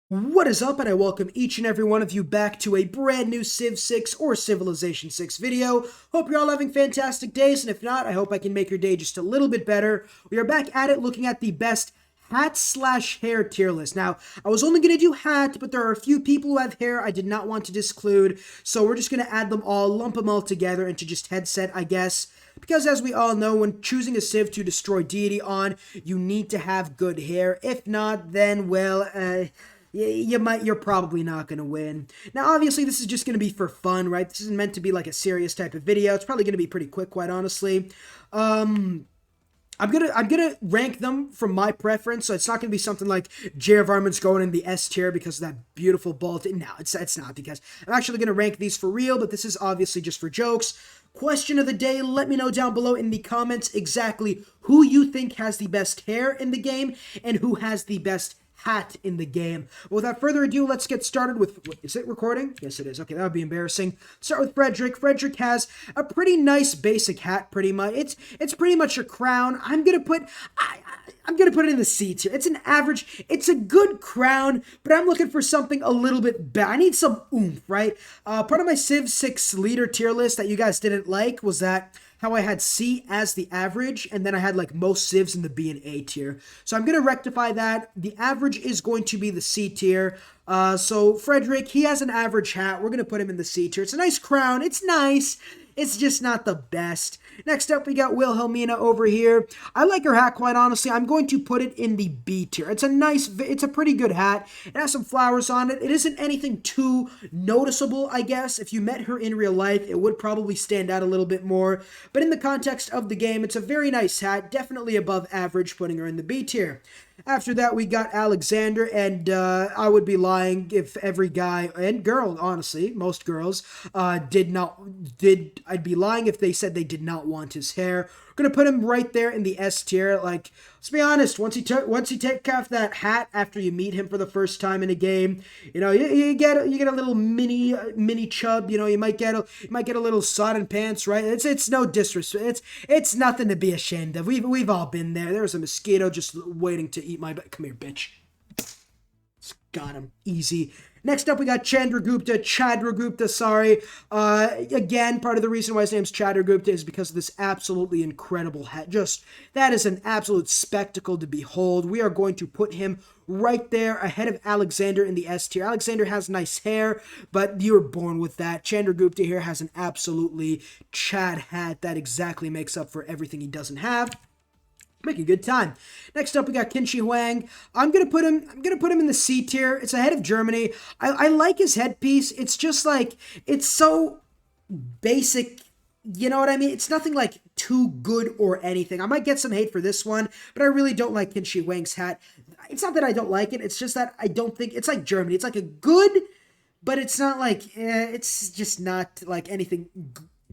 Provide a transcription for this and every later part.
What is up, and I welcome each and every one of you back to a brand new Civ 6 or Civilization 6 video. Hope you're all having fantastic days, and if not, I hope I can make your day just a little bit better. We are back at it looking at the best hat slash hair tier list. Now, I was only going to do hat, but there are a few people who have hair I did not want to disclude, so we're just going to add them all, lump them all together into just headset, I guess. Because as we all know, when choosing a Civ to destroy deity on, you need to have good hair. If not, then, well, you're probably not going to win. Now, obviously, this is just going to be for fun, right? This isn't meant to be like a serious type of video. It's probably going to be pretty quick, quite honestly. I'm gonna rank them from my preference, so it's not gonna be something like J. Varmin's going in the S tier because of that beautiful bolt. No, it's not, because I'm actually gonna rank these for real, but this is obviously just for jokes. Question of the day, let me know down below in the comments exactly who you think has the best hair in the game and who has the best hat in the game. But without further ado, let's get started with... Is it recording? Yes, it is. Okay, that would be embarrassing. Start with Frederick. Frederick has a pretty nice basic hat, pretty much. It's pretty much a crown. I'm gonna put it in the C tier. It's an average. It's a good crown, but I'm looking for something a little bit better. I need some oomph, right? Part of my Civ 6 leader tier list that you guys didn't like was that how I had C as the average, and then I had like most civs in the B and A tier. So I'm going to rectify that. The average is going to be the C tier. So Frederick, he has an average hat. We're going to put him in the C tier. It's a nice crown. It's nice. It's just not the best. Next up, we got Wilhelmina over here. I like her hat, quite honestly. I'm going to put it in the B tier. It's a pretty good hat. It has some flowers on it. It isn't anything too noticeable, I guess. If you met her in real life, it would probably stand out a little bit more. But in the context of the game, it's a very nice hat. Definitely above average, putting her in the B tier. After that, we got Alexander, and I would be lying if every guy and girl, honestly, most girls, I'd be lying if they said they did not want his hair. We're gonna put him right there in the S tier. Like, let's be honest, once you take off that hat after you meet him for the first time in a game, you get a little mini chub. You might get a little sodden pants, right? It's no disrespect. It's nothing to be ashamed of. We've all been there. There's a mosquito just waiting to eat my butt. Come here, bitch. Got him. Easy. Next up, we got Chandragupta, sorry. Again, part of the reason why his name's Chandragupta is because of this absolutely incredible hat. That is an absolute spectacle to behold. We are going to put him right there ahead of Alexander in the S tier. Alexander has nice hair, but you were born with that. Chandragupta here has an absolutely Chad hat that exactly makes up for everything he doesn't have. Making good time. Next up, we got Qin Shi Huang. I'm gonna put him in the C tier. It's ahead of Germany. I like his headpiece. It's just like, it's so basic. You know what I mean? It's nothing like too good or anything. I might get some hate for this one, but I really don't like Qin Shi Huang's hat. It's not that I don't like it. It's just that I don't think it's like Germany. It's like a good, but it's not like it's just not like anything.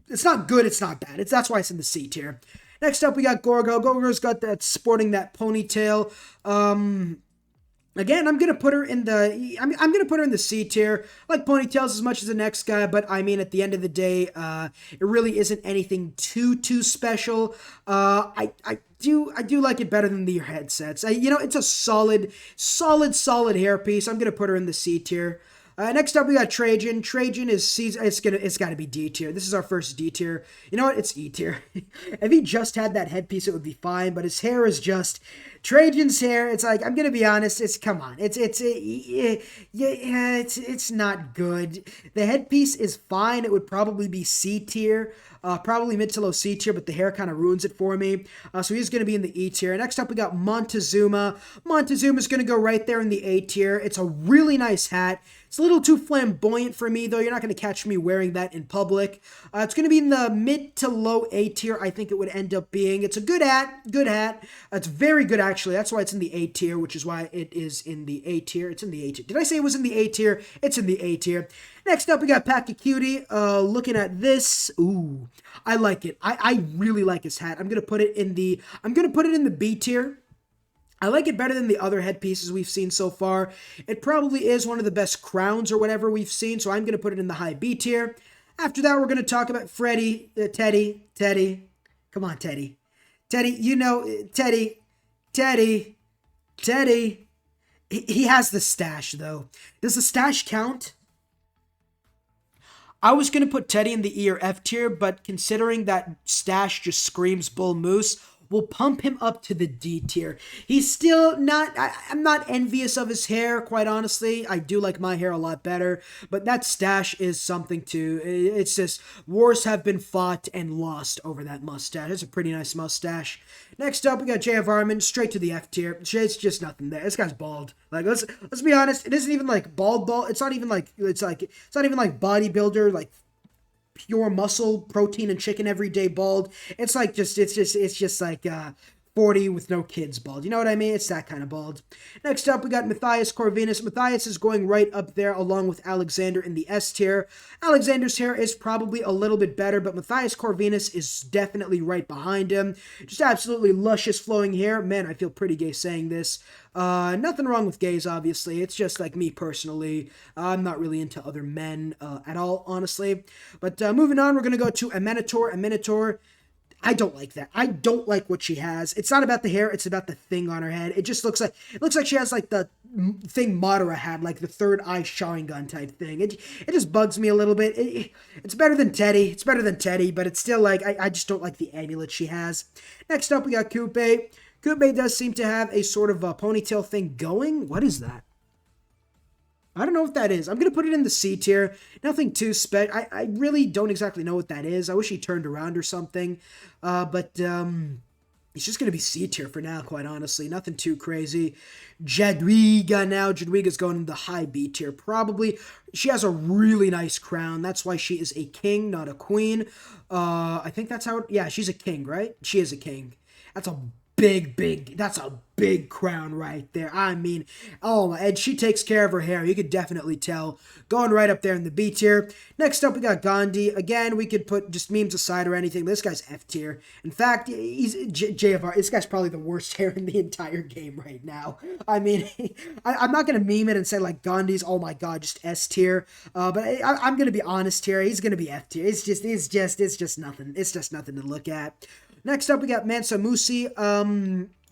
It's not good. It's not bad. That's why it's in the C tier. Next up, we got Gorgo. Gorgo's got that sporting that ponytail. Again, I'm gonna put her in the I'm gonna put her in the C tier. I like ponytails as much as the next guy, but I mean, at the end of the day, it really isn't anything too special. I do like it better than the headsets. It's a solid hairpiece. I'm gonna put her in the C tier. Next up, we got Trajan. Trajan is it's got to be D tier. This is our first D tier. You know what? It's E tier. If he just had that headpiece, it would be fine. But his hair is just Trajan's hair. It's like, I'm gonna be honest. Come on. It's not good. The headpiece is fine. It would probably be C tier. Probably mid to low C tier, but the hair kind of ruins it for me. So he's going to be in the E tier. Next up, we got Montezuma. Montezuma's going to go right there in the A tier. It's a really nice hat. It's a little too flamboyant for me, though. You're not going to catch me wearing that in public. It's going to be in the mid to low A tier, I think it would end up being. It's a good hat. It's very good, actually. That's why it's in the A tier, which is why it is in the A tier. It's in the A tier. Did I say it was in the A tier? It's in the A tier. Next up, we got Pakacutie. Looking at this, ooh, I like it. I really like his hat. I'm gonna put it in the B tier. I like it better than the other headpieces we've seen so far. It probably is one of the best crowns or whatever we've seen, so I'm gonna put it in the high B tier. After that, we're gonna talk about Teddy. Come on, Teddy. Teddy. He has the stash, though. Does the stash count? I was going to put Teddy in the E or F tier, but considering that stash just screams Bull Moose, we'll pump him up to the D tier. He's still not, I'm not envious of his hair, quite honestly. I do like my hair a lot better, but that stash is something too. It's just, wars have been fought and lost over that mustache. It's a pretty nice mustache. Next up, we got J.F. Armin, straight to the F tier. It's just nothing there. This guy's bald. Like, let's be honest. It isn't even like bald. It's not even like it's not even like bodybuilder, like pure muscle, protein and chicken everyday bald. It's like it's just like 40 with no kids bald. You know what I mean? It's that kind of bald. Next up, we got Matthias Corvinus. Matthias is going right up there along with Alexander in the S tier. Alexander's hair is probably a little bit better, but Matthias Corvinus is definitely right behind him. Just absolutely luscious flowing hair. Man, I feel pretty gay saying this. Nothing wrong with gays, obviously. It's just like me personally. I'm not really into other men at all, honestly. But moving on, we're going to go to Amenitor. Amenitor, I don't like that. I don't like what she has. It's not about the hair, it's about the thing on her head. It just looks like she has like the thing Madara had, like the third eye Sharingan type thing. It just bugs me a little bit. It's better than Teddy. It's better than Teddy, but it's still like I just don't like the amulet she has. Next up, we got Kupe. Kupe does seem to have a sort of a ponytail thing going. What is that? I don't know what that is. I'm going to put it in the C tier. Nothing too special. I really don't exactly know what that is. I wish he turned around or something. But it's just going to be C tier for now, quite honestly. Nothing too crazy. Jadwiga now. Jadwiga's going in the high B tier, probably. She has a really nice crown. That's why she is a king, not a queen. I think that's how yeah, she's a king, right? She is a king. That's a that's a big crown right there. I mean, oh, and she takes care of her hair. You could definitely tell. Going right up there in the B tier. Next up, we got Gandhi. Again, we could put just memes aside or anything. This guy's F tier. In fact, he's JFR. This guy's probably the worst hair in the entire game right now. I mean, I'm not going to meme it and say like Gandhi's, oh my god, just S tier. But I'm going to be honest here. He's going to be F tier. It's just nothing. It's just nothing to look at. Next up, we got Mansa Musi.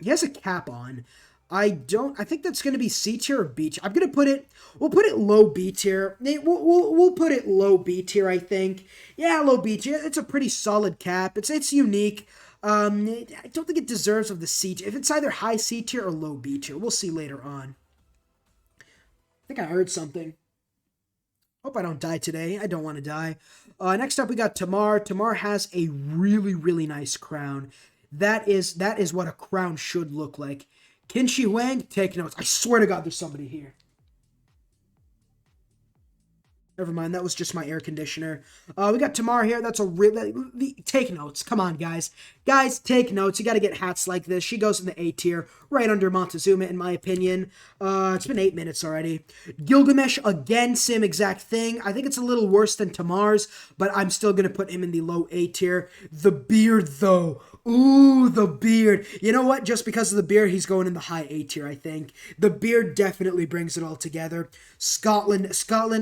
He has a cap on. I think that's going to be C tier or B tier. We'll put it low B tier. We'll put it low B tier, I think. Yeah, low B tier. It's a pretty solid cap. It's unique. I don't think it deserves of the C tier. If it's either high C tier or low B tier, we'll see later on. I think I heard something. Hope I don't die today. I don't want to die. Next up, we got Tamar. Tamar has a really, really nice crown. That is what a crown should look like. Qin Huang, take notes. I swear to God, there's somebody here. Never mind, that was just my air conditioner. We got Tamar here. That's a real... Take notes. Come on, guys. Guys, take notes. You got to get hats like this. She goes in the A tier, right under Montezuma, in my opinion. It's been 8 minutes already. Gilgamesh, again, same exact thing. I think it's a little worse than Tamar's, but I'm still going to put him in the low A tier. The beard, though. Ooh, the beard. You know what? Just because of the beard, he's going in the high A tier, I think. The beard definitely brings it all together. Scotland,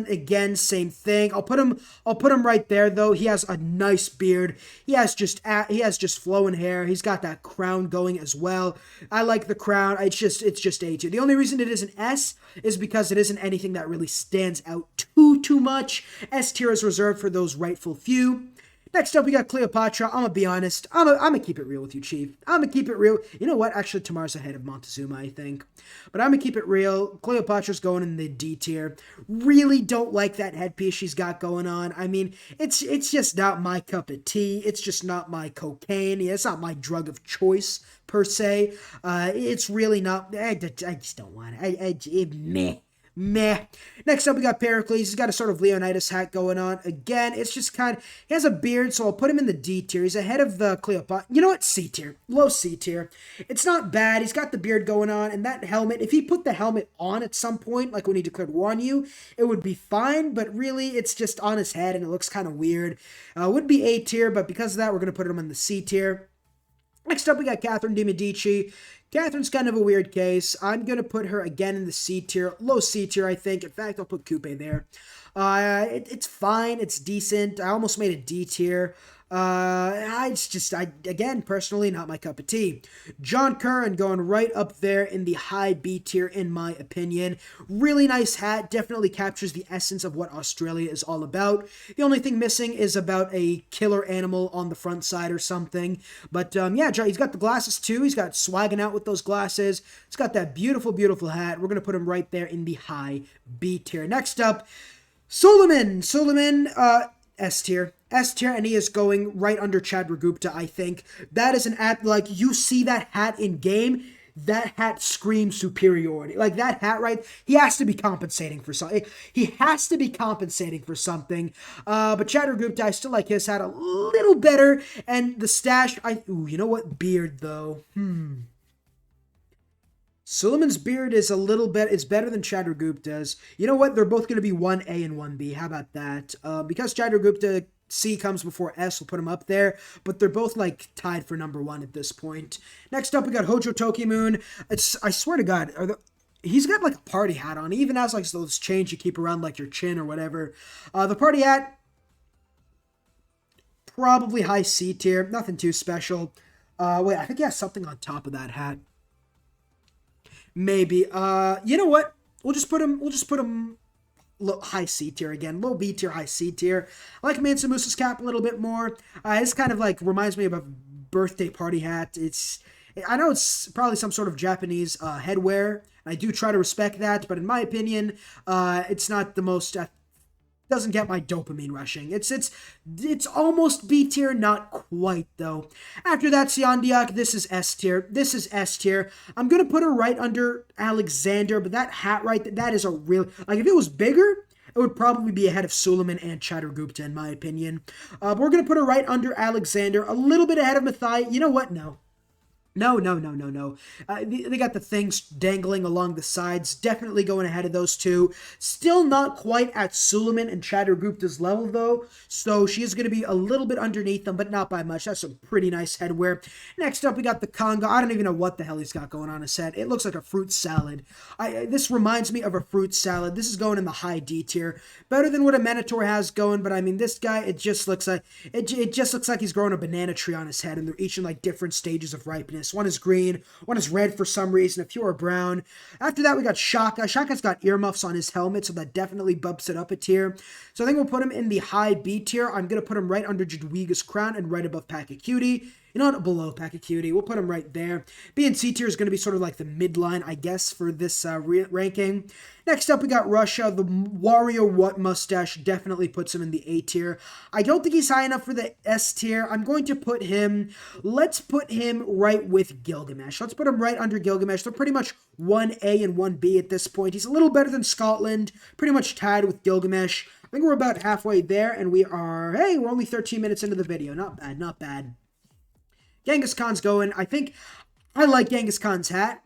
again, same thing. I'll put him right there, though. He has a nice beard. He has just flowing hair. He's got that crown going as well. I like the crown. It's just A tier. The only reason it is an S is because it isn't anything that really stands out too much. S tier is reserved for those rightful few. Next up, we got Cleopatra. I'm going to be honest. I'm going to keep it real with you, Chief. I'm going to keep it real. You know what? Actually, Tamar's ahead of Montezuma, I think. But I'm going to keep it real. Cleopatra's going in the D tier. Really don't like that headpiece she's got going on. I mean, it's just not my cup of tea. It's just not my cocaine. Yeah, it's not my drug of choice, per se. It's really not. I just don't want it. Meh. Next up, we got Pericles. He's got a sort of Leonidas hat going on. Again, it's just kind of... He has a beard, so I'll put him in the D tier. He's ahead of the Cleopatra. You know what? C tier. Low C tier. It's not bad. He's got the beard going on, and that helmet... If he put the helmet on at some point, like when he declared war on you, it would be fine, but really, it's just on his head, and it looks kind of weird. Would be A tier, but because of that, we're going to put him in the C tier. Next up, we got Catherine de Medici. Catherine's kind of a weird case. I'm going to put her again in the C tier. Low C tier, I think. In fact, I'll put Coupe there. It's fine. It's decent. I almost made a D tier. Again, personally, not my cup of tea. John Curran going right up there in the high B tier, in my opinion. Really nice hat, definitely captures the essence of what Australia is all about. The only thing missing is about a killer animal on the front side or something. But yeah, he's got the glasses too. He's got swagging out with those glasses. He's got that beautiful, beautiful hat. We're going to put him right there in the high B tier. Next up, Suleiman, S tier. S tier, and he is going right under Chandragupta, I think. That is an hat, like, you see that hat in game, that hat screams superiority. Like, that hat, right? He has to be compensating for something. He has to be compensating for something. But Chandragupta, I still like his hat a little better. And the stash, you know what? Beard, though. Suleiman's beard is a little bit, it's better than Chandragupta's. You know what? They're both going to be 1A and 1B. How about that? Because Chandragupta C comes before S, we'll put him up there, but they're both like tied for number 1 at this point. Next up, we got Hojo Tokimune. I swear to God, he's got like a party hat on. He even has like those chains you keep around like your chin or whatever. The party hat, probably high C tier, nothing too special. Wait, I think he has something on top of that hat. Maybe. You know what? We'll just put him low, high C tier again. Low B tier, high C tier. I like Mansa Musa's cap a little bit more. It's kind of like reminds me of a birthday party hat. I know it's probably some sort of Japanese headwear. I do try to respect that, but in my opinion, it's not the most doesn't get my dopamine rushing. It's almost B tier, not quite though. After that, Siandiak, this is S tier. This is S tier. I'm gonna put her right under Alexander, but that hat right, that is a real, like, if it was bigger, it would probably be ahead of Suleiman and Chandragupta in my opinion. But we're gonna put her right under Alexander, a little bit ahead of Mathai. You know what? No. No. They got the things dangling along the sides. Definitely going ahead of those two. Still not quite at Suleiman and Chandragupta's level, though. So she is going to be a little bit underneath them, but not by much. That's some pretty nice headwear. Next up, we got the Conga. I don't even know what the hell he's got going on his head. It looks like a fruit salad. This reminds me of a fruit salad. This is going in the high D tier. Better than what a Minotaur has going, but I mean, this guy, it just looks like he's growing a banana tree on his head, and they're each in like different stages of ripeness. One is green, one is red for some reason, a few are brown. After that, we got Shaka. Shaka's got earmuffs on his helmet, so that definitely bumps it up a tier. So I think we'll put him in the high B tier. I'm going to put him right under Jadwiga's crown and right above Pakacutie. You know what? Below Pakacutie. We'll put him right there. B and C tier is going to be sort of like the midline, I guess, for this ranking. Next up, we got Russia. The Wario What mustache definitely puts him in the A tier. I don't think he's high enough for the S tier. I'm going to put him, let's put him right with Gilgamesh. Let's put him right under Gilgamesh. They're pretty much 1A and 1B at this point. He's a little better than Scotland, pretty much tied with Gilgamesh. I think we're about halfway there, and we're only 13 minutes into the video. Not bad. Genghis Khan's going. I like Genghis Khan's hat.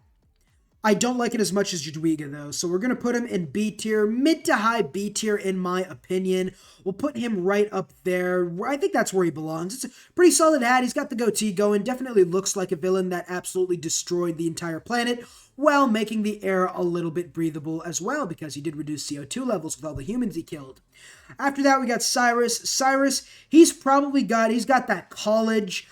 I don't like it as much as Jadwiga, though. So we're going to put him in B tier, mid to high B tier, in my opinion. We'll put him right up there. I think that's where he belongs. It's a pretty solid hat. He's got the goatee going. Definitely looks like a villain that absolutely destroyed the entire planet, while making the air a little bit breathable as well, because he did reduce CO2 levels with all the humans he killed. After that, we got Cyrus. Cyrus, he's got that college,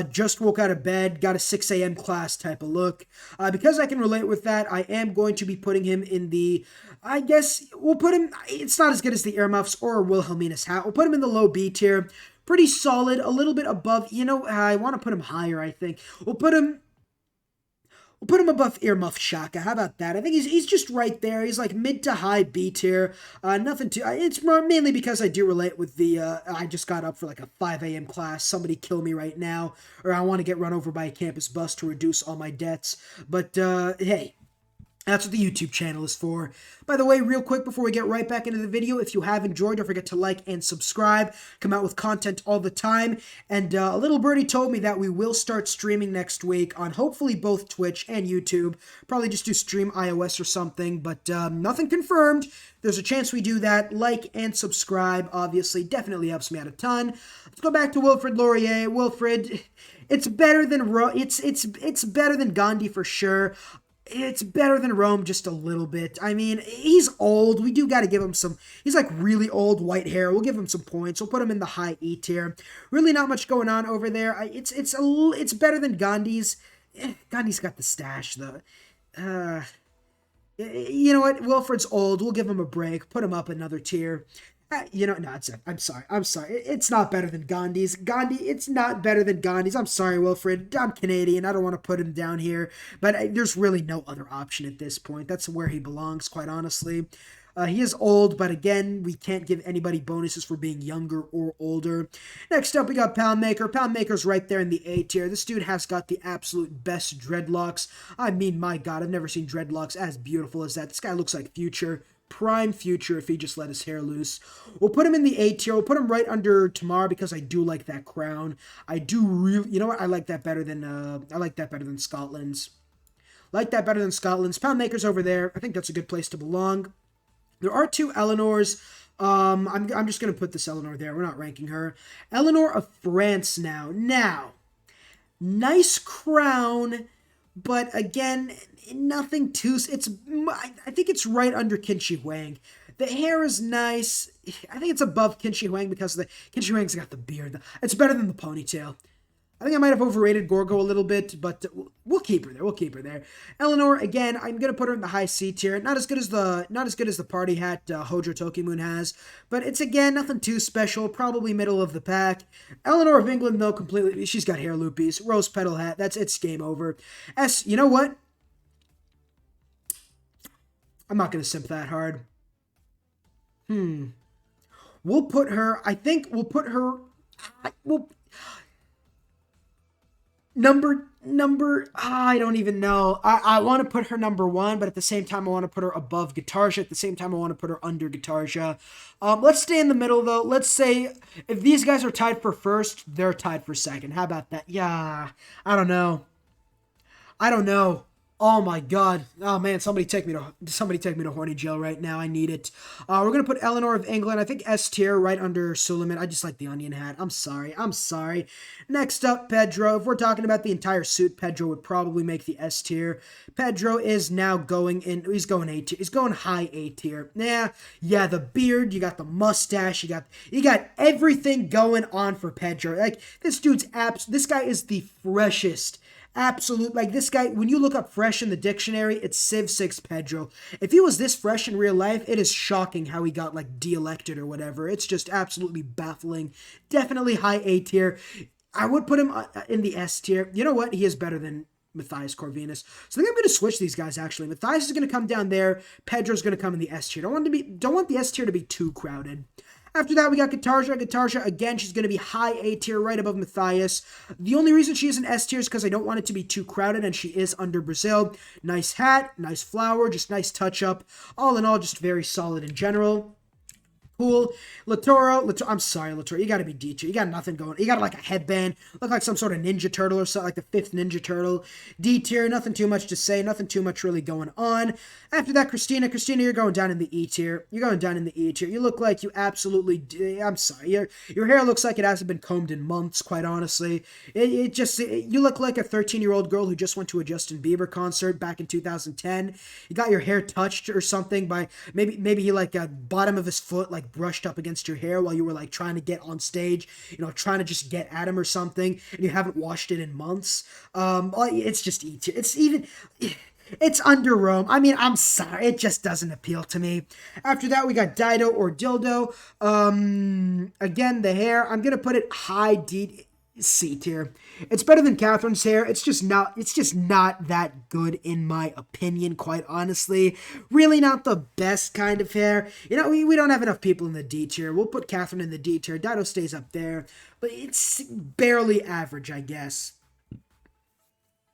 just woke out of bed, got a 6 a.m. class type of look. Because I can relate with that, I am going to be putting him in the, I guess, we'll put him, it's not as good as the earmuffs or Wilhelmina's hat. We'll put him in the low B tier. Pretty solid, a little bit above, I want to put him higher, I think. We'll put him above Earmuff Shaka. How about that? I think he's just right there. He's like mid to high B tier. Nothing too. It's mainly because I do relate with the. I just got up for like a 5 a.m. class. Somebody kill me right now, or I want to get run over by a campus bus to reduce all my debts. But hey. That's what the YouTube channel is for. By the way, real quick before we get right back into the video, if you have enjoyed, don't forget to like and subscribe. Come out with content all the time. And a little birdie told me that we will start streaming next week on hopefully both Twitch and YouTube. Probably just do stream iOS or something, but nothing confirmed. There's a chance we do that. Like and subscribe, obviously. Definitely helps me out a ton. Let's go back to Wilfrid Laurier. Wilfrid, it's better than it's better than Gandhi for sure. It's better than Rome just a little bit. I mean, he's old. We do got to give him some. He's like really old, white hair. We'll give him some points. We'll put him in the high E tier. Really, not much going on over there. It's better than Gandhi's. Gandhi's got the stash though. You know what? Wilfred's old. We'll give him a break. Put him up another tier. No, I'm sorry. I'm sorry. It's not better than Gandhi's. It's not better than Gandhi's. I'm sorry, Wilfred. I'm Canadian. I don't want to put him down here. But there's really no other option at this point. That's where he belongs, quite honestly. He is old, but again, we can't give anybody bonuses for being younger or older. Next up, we got Poundmaker. Poundmaker's right there in the A tier. This dude has got the absolute best dreadlocks. I mean, my God, I've never seen dreadlocks as beautiful as that. This guy looks like Future. Prime Future if he just let his hair loose. We'll put him in the A tier. We'll put him right under Tamar because I do like that crown. I do really, you know what? I like that better than Scotland's. Like that better than Scotland's. Poundmaker's over there. I think that's a good place to belong. There are two Eleanors. I'm just gonna put this Eleanor there. We're not ranking her. Eleanor of France now. Now, nice crown, but again, nothing too. I think it's right under Qin Shi Huang. The hair is nice. I think it's above Qin Shi Huang because Qin Shi Huang's got the beard. It's better than the ponytail. I think I might have overrated Gorgo a little bit, but we'll keep her there. We'll keep her there. Eleanor, again, I'm gonna put her in the high C tier. Not as good as the party hat Hojo Tokimune has, but it's again nothing too special. Probably middle of the pack. Eleanor of England, though, completely. She's got hair loopies, rose petal hat. It's game over. You know what? I'm not gonna simp that hard. We'll put her. I think we'll put her. We'll. I don't even know. I want to put her number 1, but at the same time, I want to put her above Guitarja. At the same time, I want to put her under Guitarja. Let's stay in the middle, though. Let's say if these guys are tied for first, they're tied for second. How about that? Yeah, I don't know. Oh my God. Oh man, somebody take me to horny jail right now. I need it. We're gonna put Eleanor of England. I think S tier right under Suleiman. I just like the onion hat. I'm sorry. Next up, Pedro. If we're talking about the entire suit, Pedro would probably make the S tier. Pedro is now going in. He's going A tier. He's going high A tier. Yeah. The beard. You got the mustache. You got everything going on for Pedro. Like this dude's This guy is the freshest. Absolute, like this guy, when you look up fresh in the dictionary, it's Civ 6 Pedro. If he was this fresh in real life, it is shocking how he got like de-elected or whatever. It's just absolutely baffling. Definitely high A tier. I would put him in the S tier. You know what? He is better than Matthias Corvinus. So I think I'm going to switch these guys actually. Matthias is going to come down there. Pedro's going to come in the S tier. Don't want the S tier to be too crowded. After that, we got Guitarja. Guitarja, again, she's going to be high A tier, right above Matthias. The only reason she is an S tier is because I don't want it to be too crowded, and she is under Brazil. Nice hat, nice flower, just nice touch-up. All in all, just very solid in general. Cool. Latoro, I'm sorry, Latoro, you gotta be D tier. You got nothing going. You got like a headband, look like some sort of Ninja Turtle or something, like the 5th Ninja Turtle. D tier, nothing too much to say, nothing too much really going on. After that, Christina, you're going down in the E tier. You look like you absolutely, I'm sorry, your hair looks like it hasn't been combed in months, quite honestly. You look like a 13-year-old girl who just went to a Justin Bieber concert back in 2010. You got your hair touched or something by, maybe he like bottom of his foot, like brushed up against your hair while you were like trying to get on stage, trying to just get at him or something, and you haven't washed it in months. It's just it's under Rome. I mean, I'm sorry, it just doesn't appeal to me. After that, we got Dido or Dildo. Again, the hair, I'm gonna put it high C tier. It's better than Catherine's hair. It's just not that good in my opinion, quite honestly. Really not the best kind of hair. We don't have enough people in the D tier. We'll put Catherine in the D tier. Dido stays up there, but it's barely average, I guess.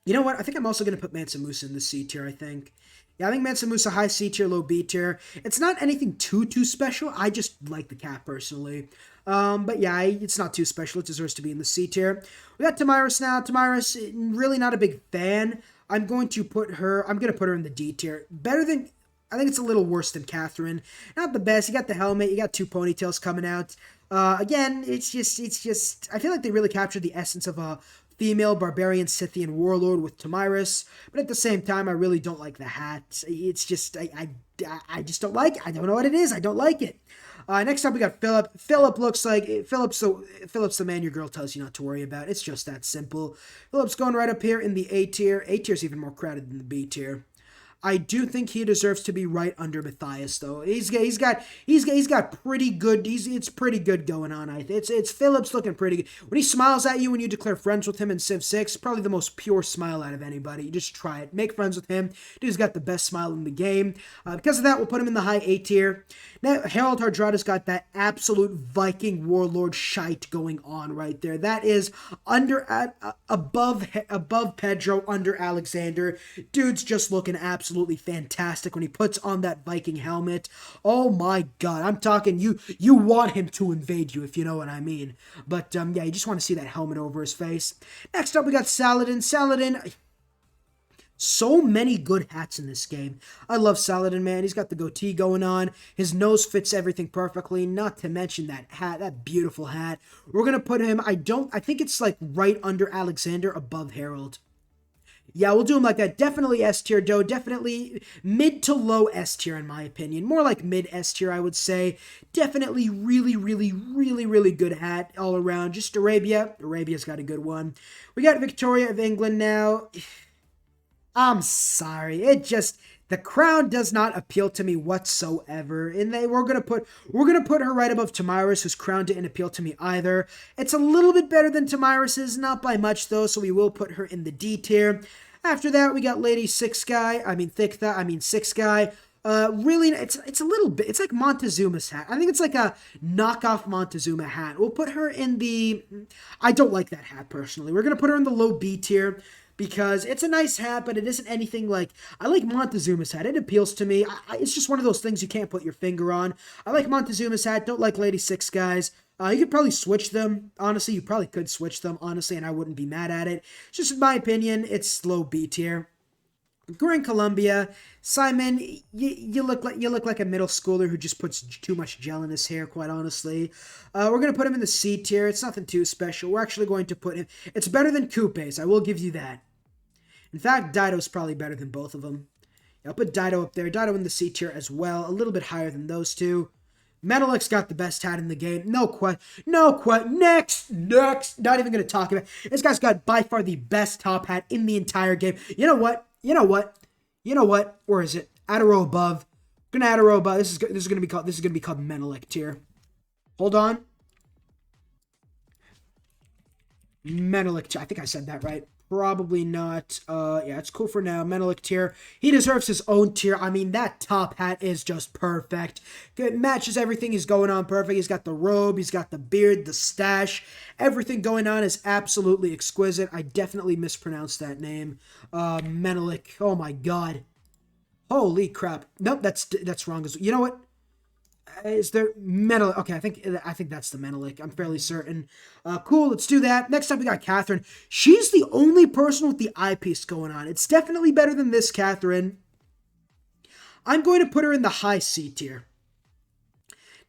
You know what? I think I'm also going to put Mansa Musa in the C tier, I think. Yeah, I think Mansa Musa high C tier, low B tier. It's not anything too special. I just like the cat personally. But yeah, it's not too special. It deserves to be in the C tier. We got Tamiris now. Tamiris, really not a big fan. I'm going to put her in the D tier. I think it's a little worse than Catherine. Not the best. You got the helmet. You got 2 ponytails coming out. Again, it's just, I feel like they really captured the essence of a female barbarian Scythian warlord with Tomyris, but at the same time, I really don't like the hat. It's just, I just don't like it. I don't know what it is. I don't like it. Next up, we got Philip. Philip looks like Philip's the man your girl tells you not to worry about. It's just that simple. Philip's going right up here in the A tier. A tier is even more crowded than the B tier. I do think he deserves to be right under Matthias, though. He's got pretty good. It's pretty good going on. It's Phillips looking pretty good. When he smiles at you when you declare friends with him in Civ 6, probably the most pure smile out of anybody. Just try it. Make friends with him. Dude's got the best smile in the game. Because of that, we'll put him in the high A tier. Now, Harold Hardrada's got that absolute Viking warlord shite going on right there. That is above Pedro, under Alexander. Dude's just looking absolutely fantastic when he puts on that Viking helmet. Oh my god, I'm talking you want him to invade you, if you know what I mean. But yeah, you just want to see that helmet over his face. Next up, we got Saladin. So many good hats in this game. I love Saladin, man. He's got the goatee going on. His nose fits everything perfectly, not to mention that hat, that beautiful hat. We're going to put him, I think it's like right under Alexander, above Harold. Yeah, we'll do him like that. Definitely S tier, though. Definitely mid to low S tier, in my opinion. More like mid S tier, I would say. Definitely really, really, really, really good hat all around. Just Arabia. Arabia's got a good one. We got Victoria of England now. I'm sorry. The crown does not appeal to me whatsoever. And we're gonna put her right above Tomyris, whose crown didn't appeal to me either. It's a little bit better than Tomyris's, not by much though, so we will put her in the D tier. After that, we got Lady Six Guy. Six Guy. Really, it's a little bit. It's like Montezuma's hat. I think it's like a knockoff Montezuma hat. We'll put her in the. I don't like that hat personally. We're gonna put her in the low B tier, because it's a nice hat, but it isn't anything like... I like Montezuma's hat. It appeals to me. It's just one of those things you can't put your finger on. I like Montezuma's hat. Don't like Lady Six Guys. You could probably switch them. Honestly, you probably could switch them, honestly, and I wouldn't be mad at it. Just in my opinion, it's low B tier. Grand Columbia, Simon, you look like a middle schooler who just puts too much gel in his hair, quite honestly. We're going to put him in the C tier. It's nothing too special. We're actually going to put him... It's better than Coupe's, I will give you that. In fact, Dido's probably better than both of them. Yeah, I'll put Dido up there. Dido in the C tier as well. A little bit higher than those two. Menelik's got the best hat in the game. Next. Not even going to talk about it. This guy's got by far the best top hat in the entire game. You know what? Where is it? Add a row above. I'm gonna add a row above. This is gonna be called Menelik tier. Hold on. Menelik tier. I think I said that right. Probably not. Yeah, it's cool for now. Menelik tier. He deserves his own tier. I mean, that top hat is just perfect. It matches everything he's going on perfect. He's got the robe, he's got the beard, the stash. Everything going on is absolutely exquisite. I definitely mispronounced that name. Menelik. Oh my god. Holy crap. Nope, that's wrong. You know what? Is there Menelik? Okay, I think that's the Menelik. I'm fairly certain. Cool, let's do that. Next up, we got Catherine. She's the only person with the eyepiece going on. It's definitely better than this Catherine. I'm going to put her in the high C tier.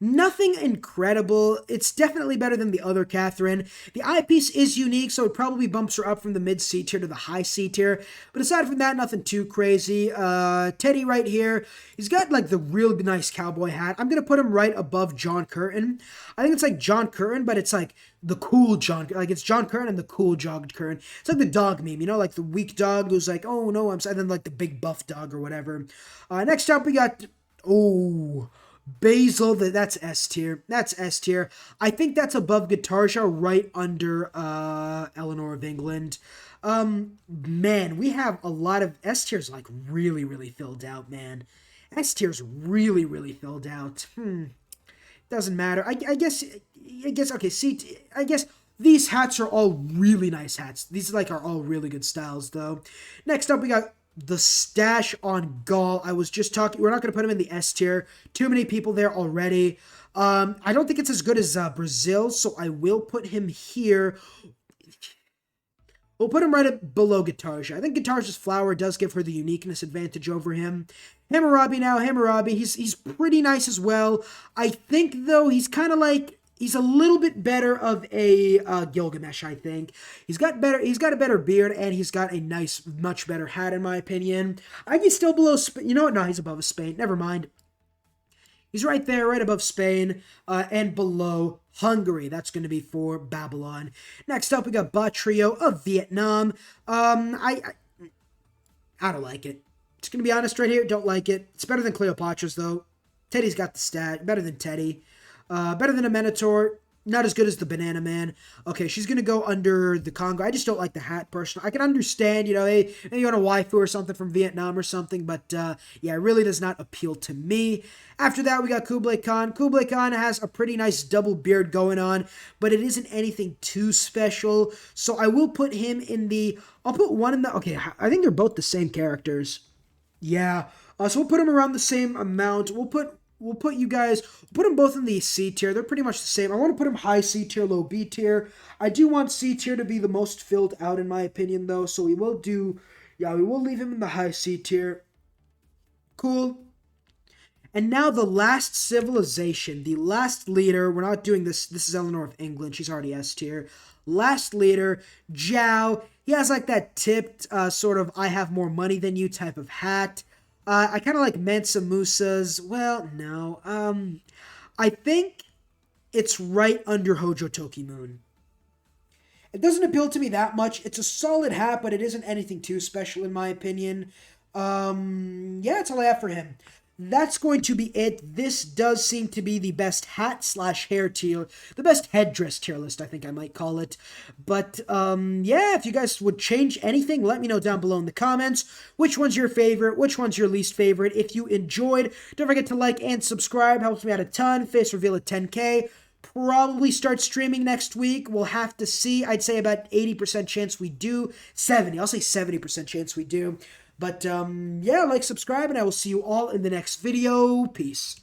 Nothing incredible. It's definitely better than the other Catherine. The eyepiece is unique, so it probably bumps her up from the mid C tier to the high C tier. But aside from that, nothing too crazy. Teddy right here. He's got like the real nice cowboy hat. I'm going to put him right above John Curtin. I think it's like John Curtin, but it's like the cool John. Like it's John Curtin and the cool John Curtin. It's like the dog meme, you know, like the weak dog who's like, oh no, I'm sad. And then like the big buff dog or whatever. Next up, we got... Basil, that's S tier. That's S tier. I think that's above Guitarja, right under Eleanor of England. Man, we have a lot of S tiers like really, really filled out, man. S tier's really, really filled out. Doesn't matter. I guess okay, I guess these hats are all really nice hats. These are all really good styles though. Next up we got the stash on Gaul. I was just talking, we're not going to put him in the S tier. Too many people there already. I don't think it's as good as Brazil, so I will put him here. We'll put him right below Guitarja. I think Guitarja's flower does give her the uniqueness advantage over him. Hammurabi now. Hammurabi, he's pretty nice as well. I think, though, he's kind of like He's a little bit better of a Gilgamesh, I think. He's got a better beard, and he's got a nice, much better hat, in my opinion. I think he's still below, you know what, no, he's above Spain, never mind. He's right there, right above Spain, and below Hungary. That's going to be for Babylon. Next up, we got Ba Trio of Vietnam. I don't like it. Just going to be honest right here, don't like it. It's better than Cleopatra's, though. Teddy's got the stat. Better than Teddy. Better than a Minotaur. Not as good as the Banana Man. Okay, she's going to go under the Congo. I just don't like the hat, personally. I can understand, you know, hey, you want a waifu or something from Vietnam or something, but yeah, it really does not appeal to me. After that, we got Kublai Khan. Kublai Khan has a pretty nice double beard going on, but it isn't anything too special, so I will put him in the... I'll put one in the... Okay, I think they're both the same characters. Yeah, so we'll put them around the same amount. We'll put you guys, put them both in the C tier. They're pretty much the same. I want to put them high C tier, low B tier. I do want C tier to be the most filled out, in my opinion, though. So we will leave him in the high C tier. Cool. And now the last civilization, the last leader. We're not doing this. This is Eleanor of England. She's already S tier. Last leader, Zhao. He has like that tipped sort of I have more money than you type of hat. I kind of like Mansa Musa's. Well, no. I think it's right under Hojo Tokimune. It doesn't appeal to me that much. It's a solid hat, but it isn't anything too special in my opinion. Yeah, that's all I have for him. That's going to be it. This does seem to be the best hat/hair tier, the best headdress tier list, I think I might call it. But, yeah, if you guys would change anything, let me know down below in the comments. Which one's your favorite? Which one's your least favorite? If you enjoyed, don't forget to like and subscribe. Helps me out a ton. Face reveal at 10K. Probably start streaming next week. We'll have to see. I'd say about 80% chance we do. 70. I'll say 70% chance we do. But, yeah, like, subscribe, and I will see you all in the next video. Peace.